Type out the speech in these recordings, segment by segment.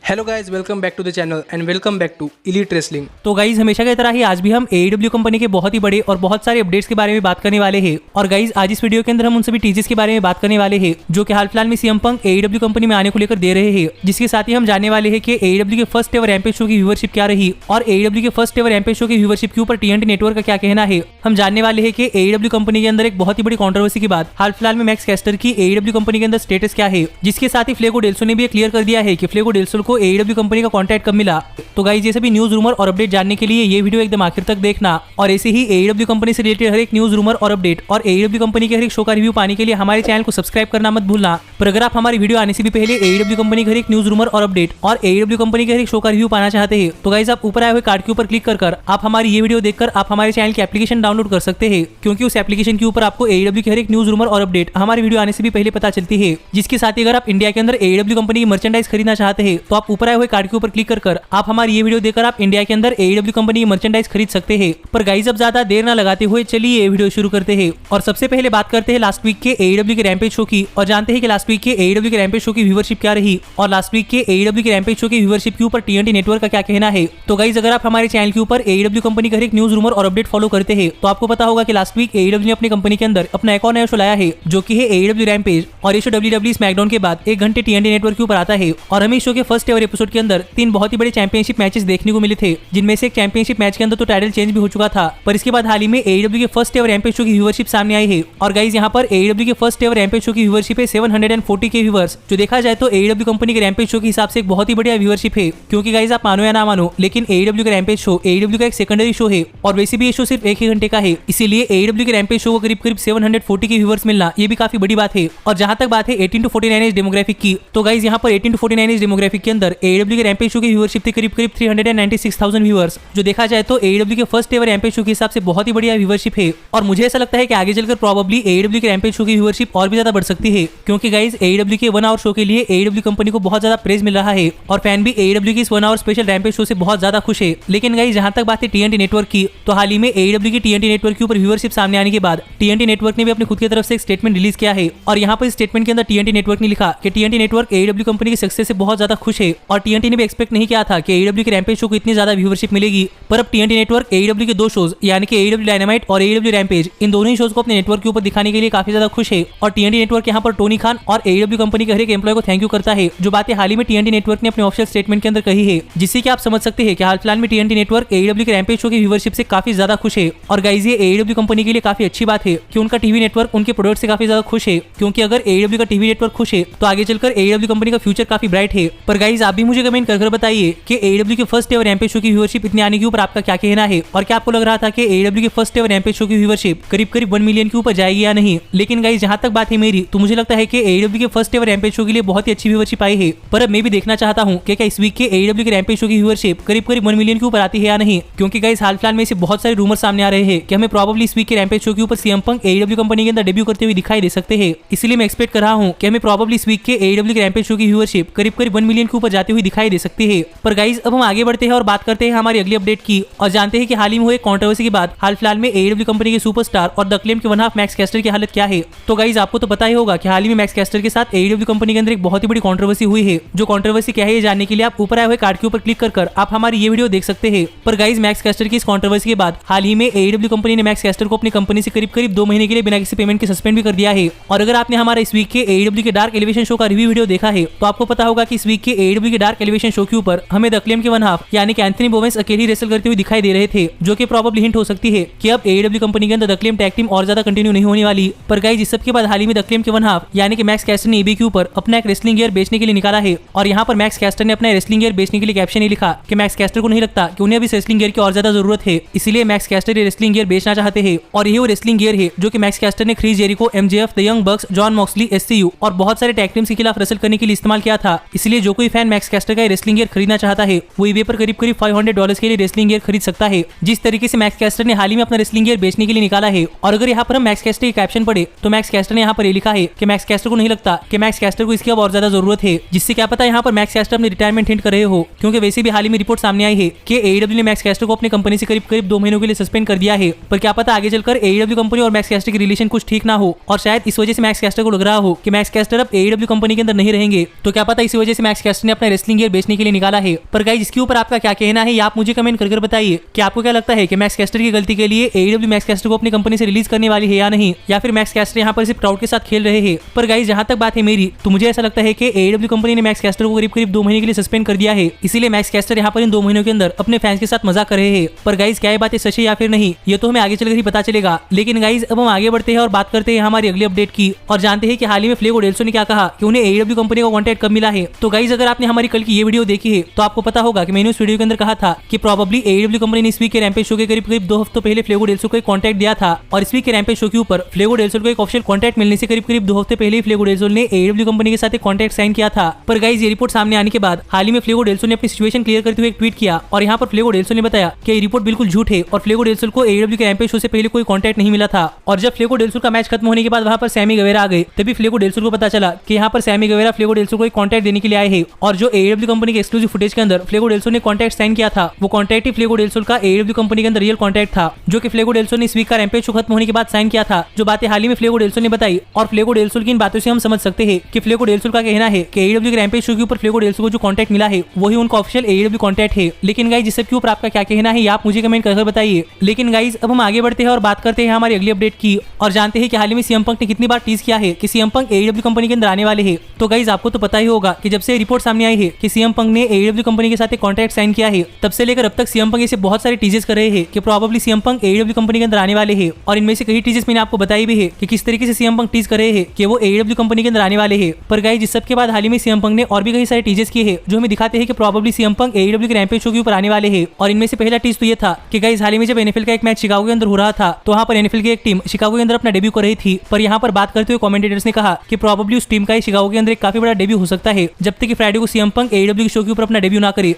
Hello guys, welcome back to the channel and welcome back to elite wrestling. तो guys हमेशा की तरह ही आज भी हम AEW कंपनी के बहुत ही बड़े और बहुत सारे अपडेट्स के बारे में बात करने वाले हैं। और गाइज आज इस वीडियो के अंदर हम उन सभी टीजेस के बारे में बात करने वाले हैं जो कि हाल फिलहाल में CM Punk AEW कंपनी में आने को लेकर दे रहे हैं, जिसके साथ ही हम जानने वाले हैं कि AEW के फर्स्ट एवर रैम्पेज शो की व्यूअरशिप क्या रही और AEW के फर्स्ट एवर रैम्पेज शो की व्यूअरशिप के ऊपर TNT नेटवर्क का क्या कहना है। हम जानने वाले हैं कि AEW कंपनी के अंदर एक बहुत ही बड़ी कंट्रोवर्सी के बाद हाल फिलहाल में मैक्स कैस्टर की AEW कंपनी के अंदर स्टेटस क्या है, जिसके साथ ही फ्लेगो डेल सोल ने भी क्लियर कर दिया है कि फ्लेगो डेल सोल को AEW कंपनी का कॉन्ट्रैक्ट कब मिला। तो गाइस ये सभी न्यूज रूमर और अपडेट जानने के लिए ये वीडियो एकदम आखिर तक देखना और ऐसे ही AEW कंपनी से रिलेटेड हर एक न्यूज रूमर और अपडेट और AEW कंपनी के हर एक शो का रिव्यू पाने के लिए हमारे चैनल को सब्सक्राइब करना मत भूलना। पर अगर आप हमारी वीडियो आने से भी पहले AEW कंपनी के हर एक न्यूज रूमर और अपडेट और AEW कंपनी के हर एक शो का रिव्यू पाना चाहते हैं तो गाइस आप ऊपर आए हुए कार्ड के ऊपर क्लिक कर आप हमारी ये वीडियो देखकर आप हमारे चैनल की एप्लीकेशन डाउनलोड कर सकते हैं, क्योंकि उस एप्लीकेशन के ऊपर आपको AEW के हर एक न्यूज रूमर और अपडेट हमारी वीडियो आने से भी पहले पता चलती है। जिसके साथ ही अगर आप इंडिया के अंदर AEW कंपनी की मर्चेंडाइज खरीदना चाहते हैं तो आप ऊपर आए हुए कार्ड के ऊपर क्लिक कर आप हमारी ये वीडियो देखकर आप इंडिया के अंदर AEW कंपनी की मर्चेंडाइज खरीद सकते हैं। पर गाइस अब ज्यादा देर ना लगाते हुए चलिए ये वीडियो शुरू करते हैं और सबसे पहले बात करते हैं लास्ट वीक के AEW के रैम्पेज शो की और जानते हैं कि लास्ट वीक के AEW के रैम्पेज शो की व्यूअरशिप क्या रही और लास्ट वीक के AEW के रैम्पेज शो की व्यूअरशिप के ऊपर TNT नेटवर्क का क्या कहना है। तो गाइस अगर आप हमारे चैनल के ऊपर AEW कंपनी का हर एक न्यूज रूमर और अपडेट फॉलो करते हैं तो आपको पता होगा कि लास्ट वीक AEW ने अपनी कंपनी के अंदर अपना एक और नया शो लाया है जो कि है AEW रैम्पेज और ये शो WWE स्मैकडाउन के बाद 1 घंटे TNT नेटवर्क के ऊपर आता है। और हमें इस शो के फर्स्ट एवर एपिसोड के अंदर 3 बहुत ही बड़े चैंपियनशिप मैचेस देखने को मिले थे, जिनमें से एक चैंपियनशिप मैच के अंदर तो टाइटल चेंज भी हो चुका था। पर इसके बाद हाल ही में AEW के फर्स्ट एवर रैम्पेज शो की व्यूअरशिप सामने आई है और गाइस यहाँ पर AEW के फर्स्ट एवर रैम्पेज शो की व्यूअरशिप है 740 के व्यूअर्स, जो देखा जाए तो AEW कंपनी के रैम्पेज शो के हिसाब से एक बहुत ही बढ़िया व्यूअरशिप है। क्योंकि गाइस आप मानो या ना मानो लेकिन AEW का रैम्पेज शो AEW का एक सेकेंडरी शो है और वैसे भी ये शो सिर्फ 1 ही घंटे का है, इसीलिए AEW के रैम्पेज शो को करीब 740 के व्यूअर्स मिलना ये भी काफी बड़ी बात है। और जहां तक बात है 18 to 49 एज डेमोग्राफिक की, तो गाइस यहाँ पर 18 to 49 एज डेमोग्राफिक के अंदर AEW के रैम्पेज शो की व्यूअरशिप थी करीब 396,000 व्यूअर्स, जो देखा जाए तो AEW के फर्स्ट एवर रैम्पेज शो के हिसाब से बहुत ही बढ़िया व्यूअरशिप है। और मुझे ऐसा लगता है कि आगे चलकर प्रोबेबली AEW के रैम्पेज शो की व्यूअरशिप और भी ज्यादा बढ़ सकती है, क्योंकि गाइस AEW के 1 आवर शो के लिए AEW कंपनी को बहुत ज्यादा प्रेज मिल रहा है और फैन भी AEW की इस 1 आवर स्पेशल रैम्पेज शो से बहुत ज्यादा खुश है। लेकिन गाइस जहां तक बात है TNT नेटवर्क की, तो हाल ही में AEW की TNT नेटवर्क के ऊपर व्यूअरशिप सामने आने के बाद TNT नेटवर्क ने भी अपनी खुद की तरफ से एक स्टेटमेंट रिलीज किया है और यहाँ पर इस स्टेटमेंट के अंदर TNT नेटवर्क ने लिखा कि TNT नेटवर्क AEW कंपनी की सक्सेस से बहुत ज्यादा खुश है और TNT ने भी एक्सपेक्ट नहीं किया था कि AEW के रैम्पेज शो को इतनी ज्यादा व्यूअरशिप मिलेगी। पर अब TNT नेटवर्क AEW के 2 शोज यानी कि AEW डायनामाइट और AEW रैम्पेज इन दोनों ही शोज को अपने नेटवर्क के ऊपर दिखाने के लिए काफी ज्यादा खुश है। और TNT नेटवर्क यहाँ पर टोनी खान और AEW कंपनी के हर एक एम्प्लॉय को थैंक यू करता है, जो बातें हाल ही में TNT नेटवर्क ने अपने ऑफिशियल स्टेटमेंट के अंदर कही है, जिससे कि आप समझ सकते हैं कि हाल फिलहाल में TNT नेटवर्क AEW के रैम्पेज शो की व्यूअरशिप से काफी ज्यादा खुश है। और गाइस ये AEW कंपनी के लिए काफी अच्छी बात है कि उनका टीवी नेटवर्क उनके प्रोडक्ट से काफी ज्यादा खुश है, क्योंकि अगर AEW का टीवी नेटवर्क खुश है तो आगे चलकर AEW कंपनी का फ्यूचर काफी ब्राइट है। पर गाइस आप भी मुझे कमेंट कर बताइए कि AEW के फर्स्ट एवर रैम्पेज शो की व्यूअरशिप इतनी आने के ऊपर आपका क्या कहना है और क्या आपको लग रहा था कि AEW के फर्स्ट एवर रैम्पेज शो की व्यूअरशिप करीब 1 मिलियन के ऊपर जाएगी या नहीं। लेकिन गाइस जहां तक बात है मेरी, तो मुझे लगता है कि AEW के फर्स्ट एवर रैम्पेज शो के लिए बहुत ही अच्छी व्यूअरशिप आई है। पर अब मैं भी देखना चाहता हूं कि क्या इस वीक के AEW के रैम्पेज शो की व्यूअरशिप करीब 1 मिलियन के ऊपर आती है या नहीं, क्योंकि गाइस हाल फिलहाल में से बहुत सारे रूमर सामने आ रहे हैं कि हमें प्रोबेबली इस वीक के रैम्पेज शो के ऊपर CM Punk AEW कंपनी के अंदर डेब्यू करते हुए दिखाई दे सकते हैं। इसलिए मैं एक्सपेक्ट कर रहा हूं कि हमें प्रोबेबली इस वीक के AEW के रैम्पेज शो की व्यूअरशिप करीब 1 मिलियन के ऊपर जाती हुई दिखाई दे सकती है। पर गाइस अब हम आगे बढ़ते हैं और बात करते हैं हमारी अगली अपडेट की और जानते हैं कि हाल ही में हुए कंट्रोवर्सी के बाद हाल फिलहाल में AEW कंपनी के सुपरस्टार और द अक्लेम्ड के 1/2 मैक्स कैस्टर की हालत क्या है। तो गाइस आपको तो पता ही होगा कि हाल ही में मैक्स कैस्टर के साथ AEW कंपनी के अंदर एक बहुत ही बड़ी कंट्रोवर्सी हुई है। जो कंट्रोवर्सी क्या है ये जानने के लिए आप ऊपर आए हुए कार्ड के ऊपर क्लिक कर आप हमारी ये वीडियो देख सकते हैं। पर गाइस मैक्स कैस्टर की इस कंट्रोवर्सी के बाद हाल ही में AEW कंपनी ने मैक्स कैस्टर को अपनी कंपनी से करीब 2 महीने के लिए बिना किसी पेमेंट के सस्पेंड भी कर दिया है। और अगर आपने हमारा इस वीक के AEW के डार्क एलिवेशन शो का रिव्यू वीडियो देखा है तो आपको पता होगा कि इस वीक के AEW के डार्क एलिवेशन शो के ऊपर हमें द अक्लेम्ड के 1/2 यानी कि एंथनी बोवेंस अकेले रेसल करते हुए दिखाई दे रहे थे, जो कि प्रोबेबली हिंट हो सकती है कि अब AEW कंपनी के अंदर द अक्लेम्ड टैग टीम और ज्यादा कंटिन्यू नहीं होने वाली। पर गाइस इस सब के बाद हाल ही में द अक्लेम्ड के 1/2 यानी कि मैक्स कैस्टर ने eBay के ऊपर अपना एक रेसलिंग गियर बेचने के लिए निकाला है और यहाँ पर मैक्स कैस्टर ने अपना रेसलिंग गियर बेचने के लिए कैप्शन ही लिखा कि मैक्स कैस्टर को नहीं लगता कि उन्हें अभी रेसलिंग गियर की और ज्यादा जरूरत है, इसलिए मैक्स कैस्टर ये रेसलिंग गियर बेचना चाहते हैं। और ये वो रेसलिंग गियर है जो कि मैक्स कैस्टर ने Chris Jericho, MJF, the Young Bucks, Jon Moxley, SCU और बहुत सारे टैग टीम्स के खिलाफ रेसल करने के लिए इस्तेमाल किया था। इसलिए जो कोई फैन मैक्स कैस्टर का रेसलिंग गियर खरीदना चाहता है वो eBay पर करीब $500 के लिए रेसलिंग गियर खरीद सकता है, जिस तरीके से मैक्स कैस्टर ने हाल ही में अपना रेसलिंग गियर बेचने के लिए निकाला है। और अगर यहाँ पर हम मैक्स कैस्टर के कैप्शन पढ़े तो मैक्स कैस्टर ने यहाँ पर लिखा है कि मैक्स कैस्टर को नहीं लगता कि मैक्स कैस्टर को इसकी अब और ज्यादा जरूरत है, जिससे क्या पता यहाँ पर मैक्स कैस्टर अपनी रिटायरमेंट हिंट कर रहे हो, क्योंकि वैसे भी हाल ही में रिपोर्ट सामने आई है कि AEW ने मैक्स कैस्टर को अपनी कंपनी से करीब 2 महीनों के लिए सस्पेंड कर दिया है। पर क्या पता आगे चलकर AEW कंपनी और मैक्स कैस्टर की रिलेशन कुछ ठीक ना हो और शायद इस वजह से मैक्स कैस्टर को लग रहा हो कि मैक्स कैस्टर अब AEW कंपनी के अंदर नहीं रहेंगे। तो क्या पता इसी वजह से मैक्स कैस्टर ने अपना रेसलिंग गियर बेचने के लिए निकाला है। पर गाइस इसके ऊपर आपका क्या कहना है, आप मुझे कमेंट कर बताइए कि आपको क्या लगता है कि मैक्स कैस्टर की गलती के लिए AEW मैक्स कैस्टर को अपनी कंपनी से रिलीज करने वाली है या नहीं, या फिर मैक्स कैस्टर यहाँ पर सिर्फ क्राउड के साथ खेल रहे हैं। पर गाइस जहां तक बात है मेरी, तो मुझे ऐसा लगता है कि AEW कंपनी ने मैक्स कैस्टर को करीब 2 महीने के लिए सस्पेंड कर दिया है, इसीलिए मैक्स कैस्टर यहाँ पर इन 2 महीनों के अंदर अपने फैंस के साथ मजाक कर रहे हैं। पर गाइस क्या ये बात सच है या फिर नहीं, ये तो हमें आगे चलकर ही पता चलेगा। लेकिन गाइस अब हम आगे बढ़ते हैं और बात करते हैं हमारी अगली अपडेट की, और जानते हैं कि हाल ही में फ्लेगो डेल्सो ने क्या कहा कि उन्हें AEW कंपनी का कॉन्ट्रैक्ट कब मिला है। तो गाइस अगर आपने हमारी कल की ये वीडियो देखी है तो आपको पता होगा कि मैंने उस वीडियो के अंदर कहा था कि प्रोबेबली AEW कंपनी ने इस वीक के रैम्पेज शो के करीब 2 हफ्तों पहले फ्लेगो डेल्सो को एक कॉन्ट्रैक्ट दिया था, और इस वीक के रैम्पेज शो के ऊपर फ्लेगो डेल्सो को एक ऑफिशियल कॉन्ट्रैक्ट मिलने से करीब 2 हफ्ते पहले ही फ्लेगो डेल्सो ने AEW कंपनी के साथ एक कॉन्ट्रैक्ट साइन किया था। पर गाइस ये रिपोर्ट सामने आने के बाद हाल ही में फ्लेगो डेल्सो ने अपनी सिचुएशन क्लियर करते हुए एक ट्वीट किया, और यहाँ पर फ्लेगो डेल्सो ने बताया कि ये रिपोर्ट बिल्कुल झूठ है और फ्लेगो डेल्सो को AEW के रैम्पेज शो से पहले कोई कॉन्ट्रैक्ट नहीं मिला था। और जब फ्लेगो डेल्सो का मैच खत्म होने के बाद वहां पर सैमी गवेरा आ गए, तभी फ्लेगो डेल्सो को पता चला कि यहाँ पर सैमी गवेरा फ्लेगो डेल्सो को एक कॉन्ट्रैक्ट देने के लिए आए हैं, और जो AEW कंपनी के एक्सक्लूसिव फुटेज के अंदर फ्लेगो डेल्सो ने कॉन्ट्रैक्ट साइन किया था, वो कॉन्ट्रैक्ट ही फ्लेगो डेल्सो का AEW कंपनी के अंदर रियल कॉन्ट्रैक्ट था, जो कि फ्लेगो डेल्सो ने इस वीक का रैम्पेज शो खत्म होने के बाद साइन किया था। जो बातें हाल ही में फ्लेगो डेल्सो ने बताई, और फ्लेगो डेल्सो की इन बातों से हम समझ सकते हैं कि फ्लेगो डेल्सो का कहना है कि AEW के रैम्पेज शो के ऊपर फ्लेगो डेल्सो को जो कॉन्ट्रैक्ट मिला है वही उनका ऑफिशियल AEW कॉन्ट्रैक्ट है। लेकिन गाइस इस सब के ऊपर आपका क्या कहना है, आप मुझे कमेंट करके बताइए। लेकिन गाइस अब हम आगे बढ़ते हैं और बात करते हैं हमारी अगली अपडेट की, और जानते हैं कि हाल ही में CM पंक ने कितनी बार टीज किया है कि CM पंक AEW कंपनी के अंदर आने वाले हैं। तो गाइस आपको तो पता ही होगा कि जब से रिपोर्ट सामने आई है कि CM पंक ने AEW कंपनी के साथ एक कॉन्ट्रैक्ट साइन किया है, तब से लेकर अब तक CM पंक इसे बहुत सारे टीजेस कर रहे हैं कि प्रोबेबली CM पंक AEW कंपनी के अंदर आने वाले हैं, और इनमें से कई टीजेस मैंने आपको बताई भी है कि किस तरीके से CM पंक टीज कर रहे हैं कि वो AEW कंपनी के अंदर आने वाले हैं। पर गाइस इस सब के बाद हाल ही में CM पंक ने और भी कई सारे टीजेस किए हैं जो हमें दिखाते हैं कि प्रोबेबली CM पंक AEW के रैम्पेज शो के ऊपर आने वाले हैं। और इनमें से पहला टीज तो ये था कि गाइस हाल ही में जब NFL का एक मैच शिकागो के अंदर हो रहा था, तो वहां पर NFL की एक टीम शिकागो के अंदर अपना डेब्यू कर रही थी। पर यहाँ पर बात करते हुए कमेंटेटर्स ने कहा कि प्रोबेबली उस टीम का शिकागो के अंदर एक काफी बड़ा डेब्यू हो सकता है, जब तक कि फ्राइडे को CM पंक AEW के शो के ऊपर अपना डेब्यू ना करे।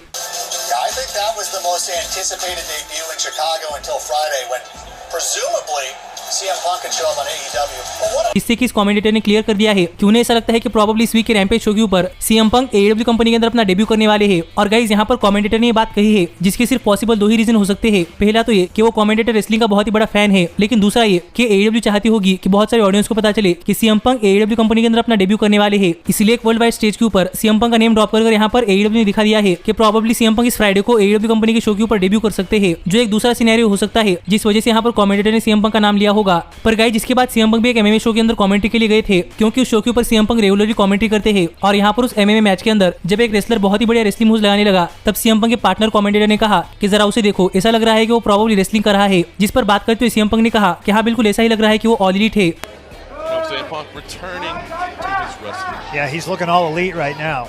I think that was the most anticipated debut in Chicago until Friday when presumably CM Punk could show up on AEW. Well, what a इससे कि इस कमेंटेटर ने क्लियर कर दिया है कि उन्हें ऐसा लगता है कि प्रोबेबली इस वीक के रैम्पेज शो के ऊपर CM पंक AEW कंपनी के अंदर अपना डेब्यू करने वाले हैं। और गाइस यहाँ पर कमेंटेटर ने ये बात कही है जिसके सिर्फ पॉसिबल 2 ही रीजन हो सकते हैं। पहला तो ये कि वो कमेंटेटर रेसलिंग का बहुत ही बड़ा फैन है, लेकिन दूसरा ये कि AEW चाहती होगी कि बहुत सारे ऑडियंस को पता चले कि CM पंक AEW कंपनी के अंदर अपना डेब्यू करने वाले हैं। इसलिए एक वर्ल्ड वाइड स्टेज के ऊपर CM पंक का नेम ड्रॉप कर यहाँ पर AEW ने दिखा दिया है कि प्रोबेबली CM पंक इस फ्राइडे को AEW कंपनी के शो के ऊपर डेब्यू कर सकते हैं, जो एक दूसरा सिनेरियो हो सकता है जिस वजह से यहाँ पर कमेंटेटर ने CM पंक का नाम लिया होगा। पर गाइस इसके बाद CM पंक भी एक MMA शो के अंदर कमेंट्री के लिए गए थे, क्योंकि उस शो के ऊपर CM पंक रेगुलरली कमेंट्री करते हैं। और यहाँ पर उस MMA मैच के अंदर जब एक रेसलर बहुत ही बढ़िया रेसलिंग मूव्स लगाने लगा, तब CM पंक के पार्टनर कमेंटेटर ने कहा कि जरा उसे देखो, ऐसा लग रहा है कि वो प्रोबेबली रेसलिंग कर रहा है। जिस पर बात करते हुए CM पंक ने कहा कि हाँ बिल्कुल ऐसा ही लग रहा है कि वो ऑल एलीट है। Yeah, he's looking all elite right now.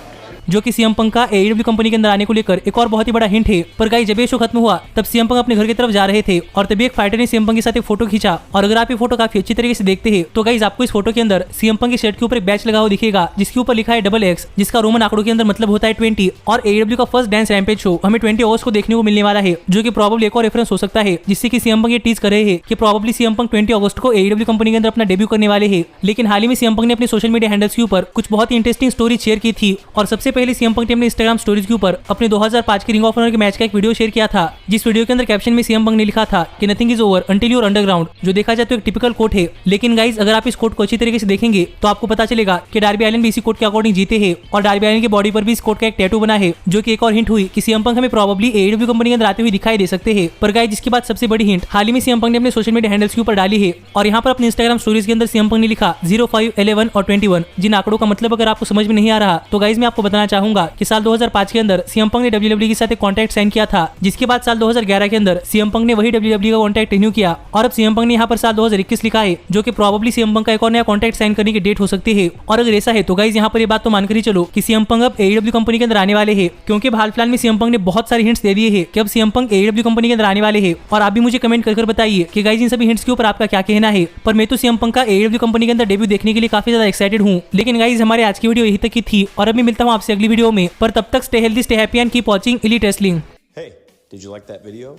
जो कि CM पंक का AEW कंपनी के अंदर आने को लेकर एक और बहुत ही बड़ा हिंट है। पर गाइस जब ये शो खत्म हुआ तब CM पंक अपने घर की तरफ जा रहे थे, और तभी एक फाइटर ने CM पंक के साथ एक फोटो खींचा। और अगर आप ये फोटो काफी अच्छी तरीके से देखते हैं तो गाइस आपको इस फोटो के अंदर CM पंक के शर्ट के ऊपर एक बैच लगा हुआ दिखेगा जिसके ऊपर लिखा है XX, जिसका रोमन आंकड़ों के अंदर मतलब होता है 20। और AEW का फर्स्ट डांस रैम्पेज शो हमें 20 अगस्त को देखने को मिलने वाला है, जो कि प्रोबेबली एक और रेफरेंस हो सकता है जिससे कि CM पंक ये टीज कर रहे हैं कि प्रोबेबली CM पंक 20 अगस्त को AEW कंपनी के अंदर अपना डेब्यू करने वाले हैं। लेकिन हाल ही में CM पंक ने अपने सोशल मीडिया हैंडल्स के ऊपर कुछ बहुत ही इंटरेस्टिंग स्टोरी शेयर की थी, और सबसे पहले CM पंक ने अपने इंस्टाग्राम स्टोरीज के ऊपर अपने 2005 के रिंग ऑफ ऑनर के मैच का एक वीडियो शेयर किया था, जिस वीडियो के अंदर कैप्शन में CM पंक ने लिखा था कि nothing is over until you're underground, जो देखा जाए तो एक टिपिकल कोट है। लेकिन गाइस अगर आप इस कोट को अच्छी तरीके से देखेंगे तो आपको पता चलेगा कि डार्बी एलिन भी इसी कोट के अकॉर्डिंग जीते हैं, और डार्बी एलिन की बॉडी पर भी इस कोट का एक टैटू बना है, जो कि एक और हिंट हुई कि CM पंक हमें प्रोबेबली AEW कंपनी के अंदर आते हुए दिखाई दे सकते हैं। पर गाइस जिसके बाद सबसे बड़ी हिंट हाल ही में CM पंक ने अपने सोशल मीडिया हैंडल्स के ऊपर डाली है, और यहाँ पर अपने इंस्टाग्राम स्टोरीज के अंदर CM पंक ने लिखा 05, 11 और 21। जिन आंकड़ों का मतलब अगर आपको समझ में नहीं आ रहा तो गाइस मैं आपको बताना चाहूंगा कि साल 2005 के अंदर CM पंक ने WWE के साथ एक कॉन्ट्रैक्ट साइन किया था, जिसके बाद साल 2011 के अंदर CM पंक ने वही WWE का कॉन्ट्रैक्ट रिन्यू किया, और अब CM पंक ने यहाँ पर साल 2021 लिखा है, जो कि प्रोबेबली CM पंक का एक और नया कॉन्ट्रैक्ट साइन करने की डेट हो सकती है। और अगर ऐसा है तो गाइस यहाँ पर ये बात तो मानकर ही चलो कि CM पंक अब AEW कंपनी के अंदर आने वाले हैं, क्योंकि हाल फिलहाल में CM पंक ने बहुत सारे हिंट्स दे दिए हैं कि अब CM पंक AEW कंपनी के अंदर आने वाले हैं। और आप भी मुझे कमेंट कर बताइए कि गाइस इन सभी हिंट्स के ऊपर आपका क्या कहना है। पर मैं तो CM पंक का AEW कंपनी के अंदर डेब्यू देखने के लिए काफी ज्यादा एक्साइटेड हूँ। लेकिन गाइस हमारे आज की वीडियो यही तक की थी, और अब मैं मिलता हूँ आपसे अगली वीडियो में। पर तब तक stay healthy, stay happy and keep watching elite wrestling. Hey, did you like that video?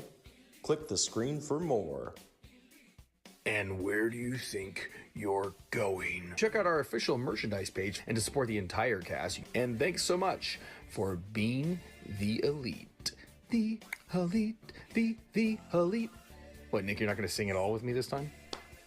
Click the screen for more. And where do you think you're going? Check out our official merchandise page and to support the entire cast. And thanks so much for being the elite. The elite, the elite. What, Nick, you're not going to sing it all with me this time?